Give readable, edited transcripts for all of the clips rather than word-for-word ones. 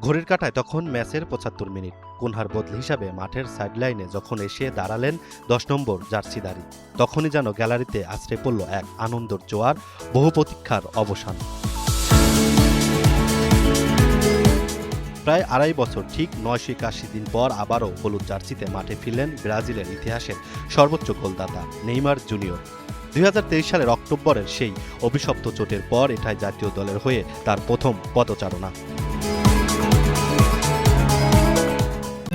ঘড়ির কাঁটায় তখন ম্যাচের ৭৫ মিনিট। কুনহার বদলি হিসাবে মাঠের সাইডলাইনে যখন এসে দাঁড়ালেন ১০ নম্বর জার্সিধারী, তখনই যেন গ্যালারিতে আছড়ে পড়ল এক আনন্দর জোয়ার, বহু প্রতীক্ষার অবসান। প্রায় ২.৫ বছর, ঠিক ৯৮১ দিন পর আবারও হলুদ জার্সিতে মাঠে ফিরলেন ব্রাজিলের ইতিহাসের সর্বোচ্চ গোলদাতা নেইমার জুনিয়র। ২০২৩ সালের অক্টোবরের সেই অভিশপ্ত চোটের পর এটাই জাতীয় দলের হয়ে তার প্রথম পদচারণা।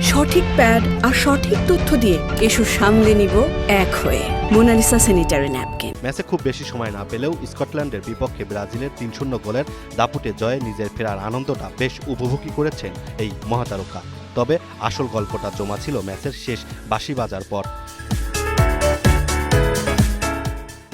সঠিক প্যাড আর সঠিক তথ্য দিয়ে এসব সামলে নিব এক হয়ে। Monalisa sanitary napkin. ম্যাচে খুব বেশি সময় না পেলেও স্কটল্যান্ডের বিপক্ষে ব্রাজিলের ৩-০ গোলের দাপুটে জয়ে নিজের ফেরার আনন্দটা বেশ উপভোগী করেছেন এই মহাতারকা। তবে আসল গল্পটা জমা ছিল ম্যাচের শেষ বাঁশি বাজার পর।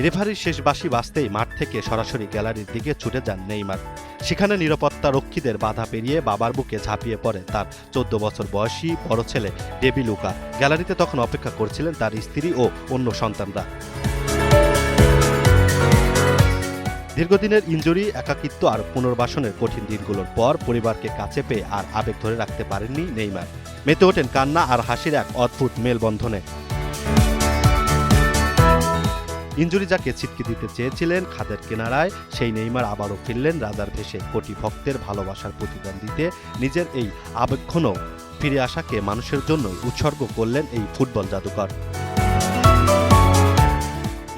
রেফারির শেষ বাঁশি বাজতেই মাঠ থেকে সরাসরি গ্যালারির দিকে ছুটে যান নেইমার। সেখানে নিরাপত্তা রক্ষীদের বাধা পেরিয়ে বাবার বুকে ঝাঁপিয়ে পড়ে তার ১৪ বছর বয়সী বড় ছেলে ডেবি লুকা। গ্যালারিতে তখন অপেক্ষা করছিলেন তার স্ত্রী ও অন্য সন্তানরা। দীর্ঘদিনের ইনজুরি, একাকিত্ব আর পুনর্বাসনের কঠিন দিনগুলোর পর পরিবারকে কাছে পেয়ে আর আবেগ ধরে রাখতে পারেননি নেইমার। মেতে ওঠেন কান্না আর হাসির এক অদ্ভুত মেলবন্ধনে। ইনজুরি যাকে ছিটকে দিতে চেয়েছিলেন খাদের কিনারায়, সেই নেইমার আবারও ফিরলেন রাজার ভেসে কোটি ভক্তের ভালোবাসার প্রতিদান দিতে। নিজের এই আবেগঘন ফিরে আসাকে মানুষের জন্য উৎসর্গ করলেন এই ফুটবল জাদুকর।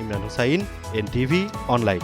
Imran Hussain, NTV online.